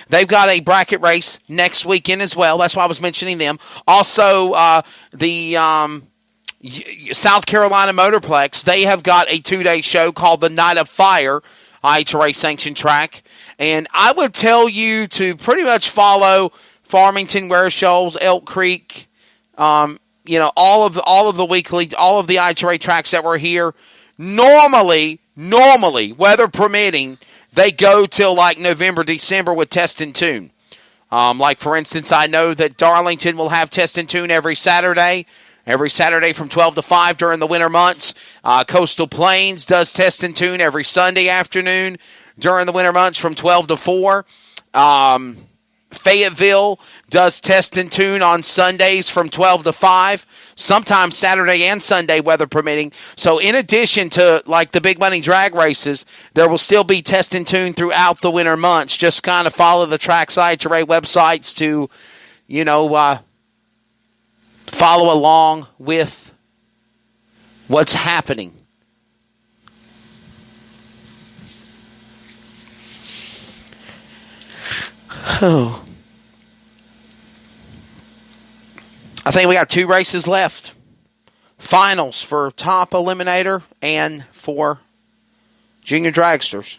They've got a bracket race next weekend as well. That's why I was mentioning them. Also, the South Carolina Motorplex, they have got a 2-day show called the Night of Fire, IHRA sanctioned track. And I would tell you to pretty much follow Farmington, Ware Shoals, Elk Creek, all of the IHRA tracks that were here. Normally, weather permitting, they go till like November, December with Test and Tune. Like, for instance, I know that Darlington will have Test and Tune every Saturday from 12 to 5 during the winter months. Coastal Plains does Test and Tune every Sunday afternoon during the winter months from 12 to 4. Fayetteville does Test and Tune on Sundays from 12 to 5, sometimes Saturday and Sunday, weather permitting. So in addition to like the big money drag races, there will still be Test and Tune throughout the winter months. Just kind of follow the track IHRA websites to, follow along with what's happening. Oh. I think we got 2 races left. Finals for top eliminator and for junior dragsters.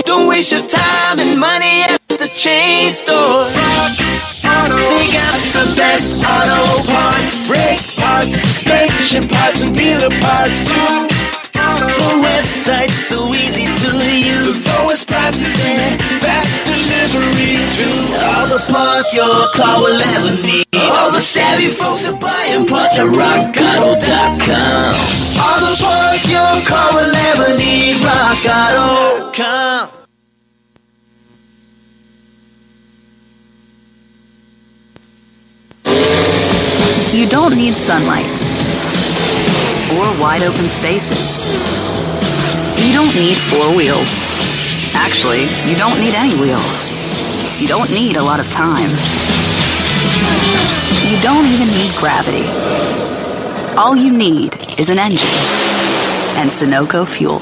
Don't waste your time and money at the chain store. They got the best auto parts, brake parts, suspension parts, and dealer parts too. The website's so easy to use. The lowest prices and fast delivery too. All the parts your car will ever need. All the savvy folks are buying parts at rockauto.com. All the parts your car will ever need. rockauto.com. You don't need sunlight or wide open spaces. You don't need 4 wheels. Actually, you don't need any wheels. You don't need a lot of time. You don't even need gravity. All you need is an engine and Sunoco fuel.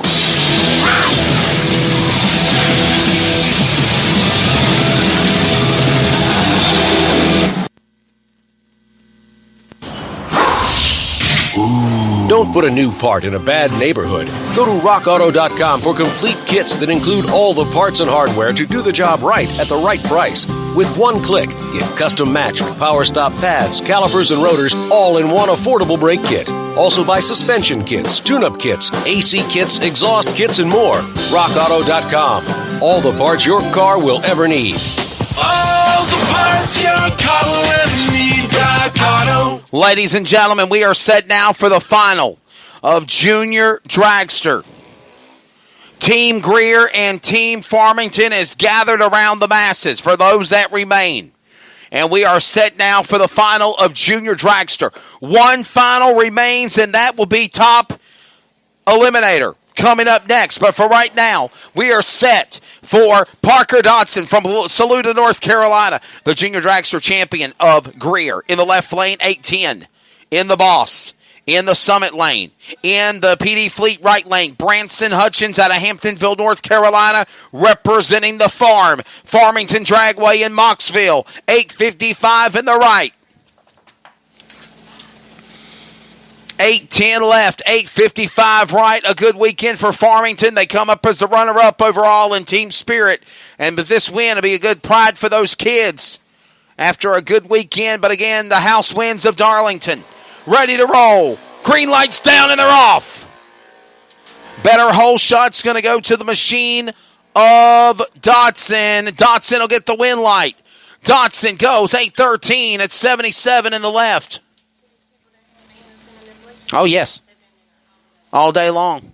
Don't put a new part in a bad neighborhood. Go to rockauto.com for complete kits that include all the parts and hardware to do the job right at the right price. With one click, get custom matched power stop pads, calipers, and rotors all in one affordable brake kit. Also buy suspension kits, tune-up kits, AC kits, exhaust kits, and more. rockauto.com. All the parts your car will ever need. All the parts your car will ever need. Rock Auto. Ladies and gentlemen, we are set now for the final of Junior Dragster. Team Greer and Team Farmington is gathered around the masses for those that remain. And we are set now for the final of Junior Dragster. One final remains, and that will be top eliminator coming up next. But for right now, we are set for Parker Dodson from Saluda, North Carolina, the Junior Dragster champion of Greer. In the left lane, 810. In the boss. In the Summit lane. In the PD Fleet right lane, Branson Hutchins out of Hamptonville, North Carolina, representing the farm. Farmington Dragway in Moxville, 855 in the right. 8:10 left, 8:55 right. A good weekend for Farmington. They come up as the runner-up overall in team spirit. And with this win, it'll be a good pride for those kids after a good weekend. But again, the house wins of Darlington. Ready to roll. Green lights down and they're off. Better hole shot's going to go to the machine of Dodson. Dodson will get the win light. Dodson goes 8:13 at 77 in the left. Oh, yes. All day long.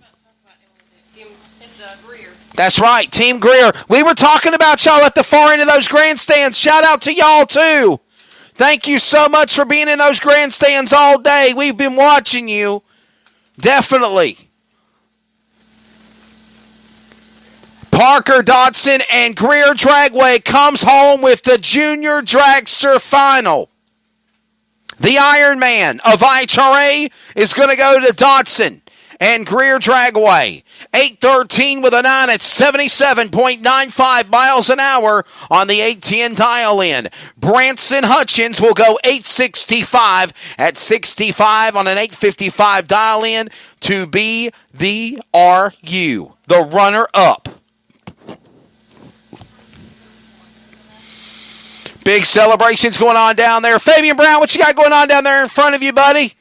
That's right, Team Greer. We were talking about y'all at the far end of those grandstands. Shout out to y'all, too. Thank you so much for being in those grandstands all day. We've been watching you. Definitely. Parker Dodson and Greer Dragway comes home with the Junior Dragster Final. The Iron Man of IHRA is going to go to Dodson and Greer Dragway. 8:13 with a 9 at 77.95 miles an hour on the 810 dial-in. Branson Hutchins will go 8:65 at 65 on an 855 dial-in to be the RU, the runner-up. Big celebrations going on down there. Fabian Brown, what you got going on down there in front of you, buddy?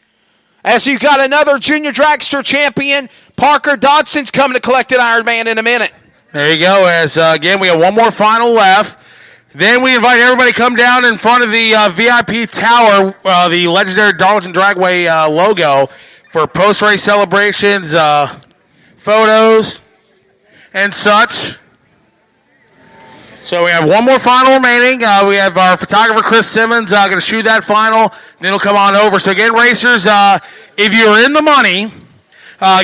As you got another Junior Dragster champion, Parker Dodson's coming to collect an Iron Man in a minute. There you go. As again, we have one more final left. Then we invite everybody to come down in front of the VIP tower, the legendary Darlington Dragway logo, for post-race celebrations, photos, and such. So we have one more final remaining. We have our photographer, Chris Simmons, going to shoot that final. Then he'll come on over. So again, racers, if you're in the money,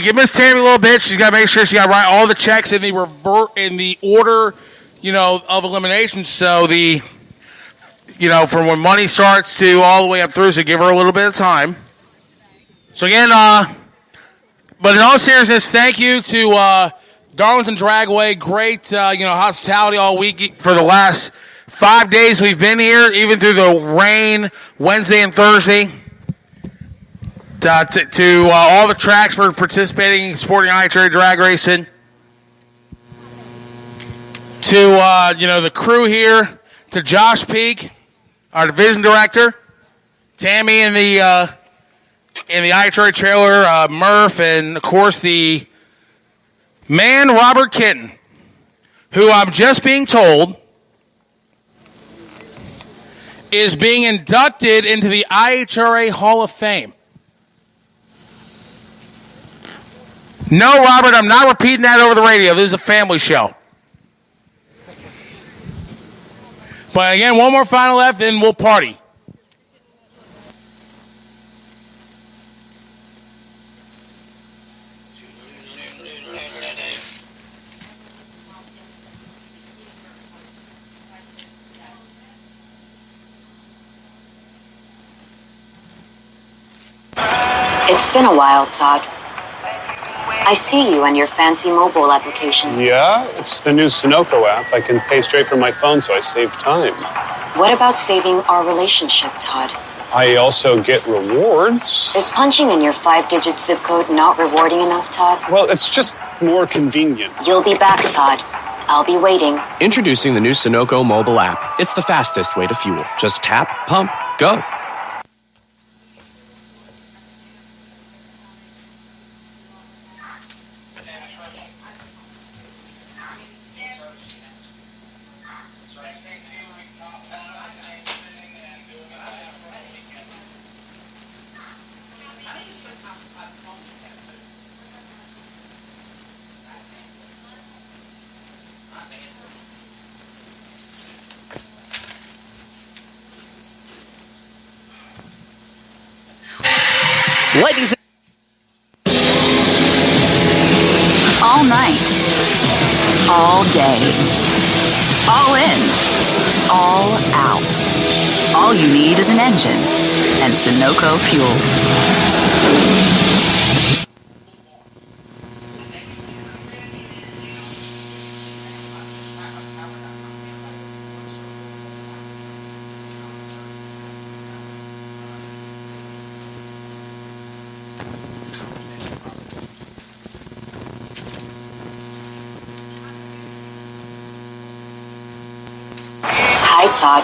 give Miss Tammy a little bit. She's got to make sure she got to write all the checks in the order, of elimination. So from when money starts to all the way up through. So give her a little bit of time. So again, but in all seriousness, thank you to Darlington Dragway. Great, hospitality all week for the last 5 days we've been here, even through the rain Wednesday and Thursday. To all the tracks for participating in supporting IHRA drag racing. To the crew here. To Josh Peak, our division director. Tammy in the IHRA trailer, Murph, and of course the man Robert Kitten, who I'm just being told is being inducted into the IHRA Hall of Fame. No, Robert, I'm not repeating that over the radio. This is a family show. But again, one more final left, and we'll party. It's been a while, Todd. I see you and your fancy mobile application. Yeah, it's the new Sunoco app. I can pay straight from my phone, so I save time. What about saving our relationship, Todd? I also get rewards. Is punching in your 5-digit zip code not rewarding enough, Todd? Well, it's just more convenient. You'll be back, Todd. I'll be waiting. Introducing the new Sunoco mobile app. It's the fastest way to fuel. Just tap, pump, go. Ladies, All night. All day. All in. All out. All you need is an engine and Sunoco fuel. Hi, Todd.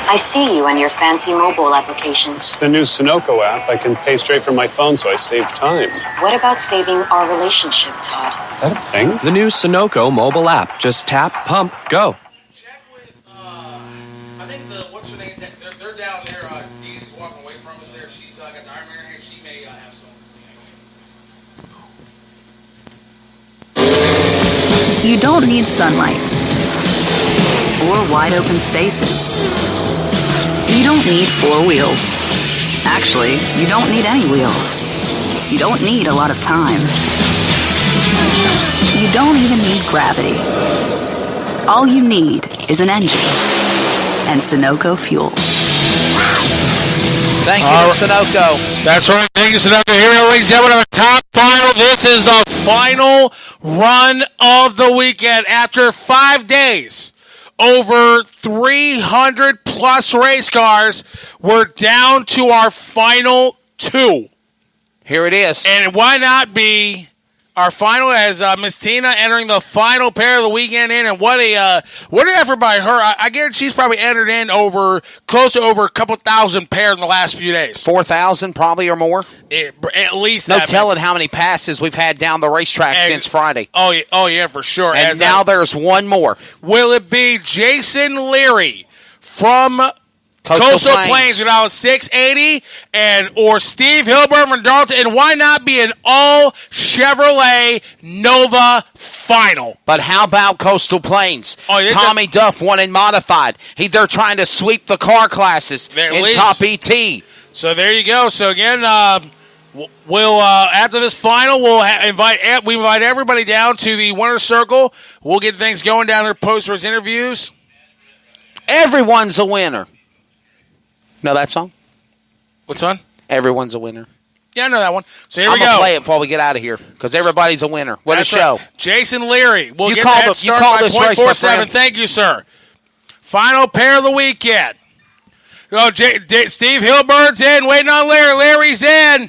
I see you and your fancy mobile application. It's the new Sunoco app. I can pay straight from my phone, so I save time. What about saving our relationship, Todd? Is that a thing? The new Sunoco mobile app. Just tap, pump, go. Check with, I think what's her name? They're down there. Dee's walking away from us there. She's got diamond in her hand. She may have some. You don't need sunlight or wide open spaces. You don't need 4 wheels. Actually, you don't need any wheels. You don't need a lot of time. You don't even need gravity. All you need is an engine and Sunoco fuel. Thank you, Sunoco. That's right. Thank you, Sunoco. Here we go, ladies and gentlemen, our top final. This is the final run of the weekend. After 5 days, over 300 plus race cars, we're down to our final 2. Here it is. And why not be our final as Miss Tina entering the final pair of the weekend in, and what an effort by her. I guarantee she's probably entered in close to over a couple thousand pair in the last few days. 4,000 probably or more. At least no telling how many passes we've had down the racetrack since Friday. Oh yeah, for sure. And now there's one more. Will it be Jason Leary from Coastal Plains when I was 680, or Steve Hilburn from Darlington, and why not be an all Chevrolet Nova final? But how about Coastal Plains? Tommy Duff won in modified. They're trying to sweep the car classes in top ET. So there you go. So again, we'll after this final, we'll invite everybody down to the winner's circle. We'll get things going down there, post-race interviews. Everyone's a winner. Know that song? What song? Everyone's a winner. Yeah, I know that one. So here I'm we go. going to play it before we get out of here because everybody's a winner. What a show. Right. Jason Leary. We'll you get call that the, started you call by this race, my friend. Thank you, sir. Final pair of the weekend. Steve Hilburn's in, waiting on Larry. Larry's in.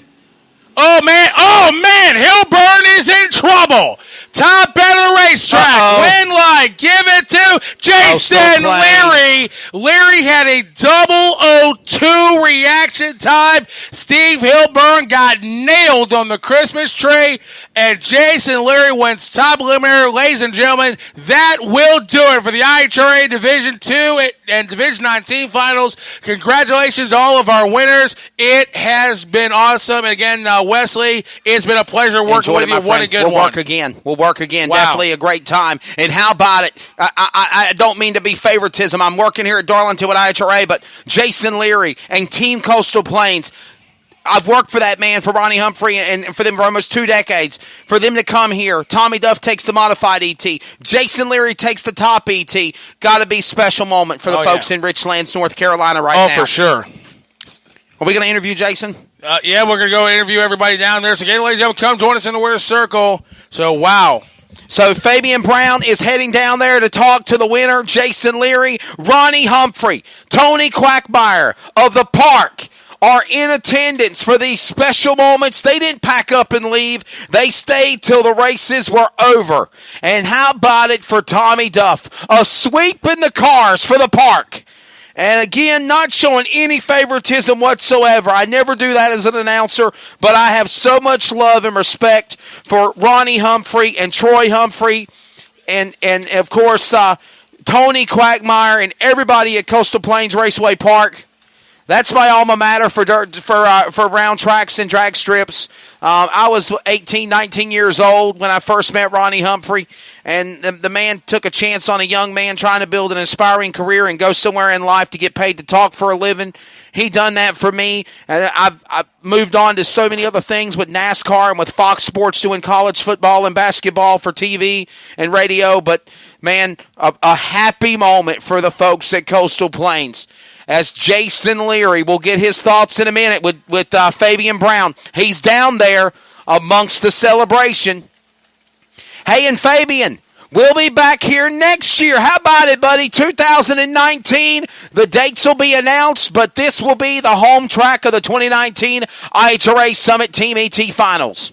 Oh, man. Hilburn is in trouble. Top end of the racetrack. Win line. Give it to Jason Leary. Leary had a 002 reaction time. Steve Hilburn got nailed on the Christmas tree. And Jason Leary wins top eliminator. Ladies and gentlemen, that will do it for the IHRA Division 2 and Division 19 finals. Congratulations to all of our winners. It has been awesome. And again, Wesley, it's been a pleasure working with you. What a good one. We'll work again. Wow. Definitely a great time. And how about it? I don't mean to be favoritism. I'm working here at Darlington with IHRA, but Jason Leary and Team Coastal Plains, I've worked for that man, for Ronnie Humphrey, and for them for almost 2 decades. For them to come here, Tommy Duff takes the modified ET. Jason Leary takes the top ET. Got to be special moment for the folks in Richlands, North Carolina now. Oh, for sure. Are we going to interview Jason? Yeah, we're going to go interview everybody down there. So, again, ladies and gentlemen, come join us in the winner's circle. So, wow. So Fabian Brown is heading down there to talk to the winner, Jason Leary. Ronnie Humphrey, Tony Quackmeyer of the park are in attendance for these special moments. They didn't pack up and leave. They stayed till the races were over. And how about it for Tommy Duff? A sweep in the cars for the park. And again, not showing any favoritism whatsoever. I never do that as an announcer, but I have so much love and respect for Ronnie Humphrey and Troy Humphrey and of course, Tony Quackmeyer and everybody at Coastal Plains Raceway Park. That's my alma mater for round tracks and drag strips. I was 18, 19 years old when I first met Ronnie Humphrey, and the man took a chance on a young man trying to build an inspiring career and go somewhere in life to get paid to talk for a living. He done that for me, and I've moved on to so many other things with NASCAR and with Fox Sports doing college football and basketball for TV and radio. But, man, a happy moment for the folks at Coastal Plains. As Jason Leary will get his thoughts in a minute with Fabian Brown. He's down there amongst the celebration. Hey, and Fabian, we'll be back here next year. How about it, buddy? 2019. The dates will be announced, but this will be the home track of the 2019 IHRA Summit Team ET Finals.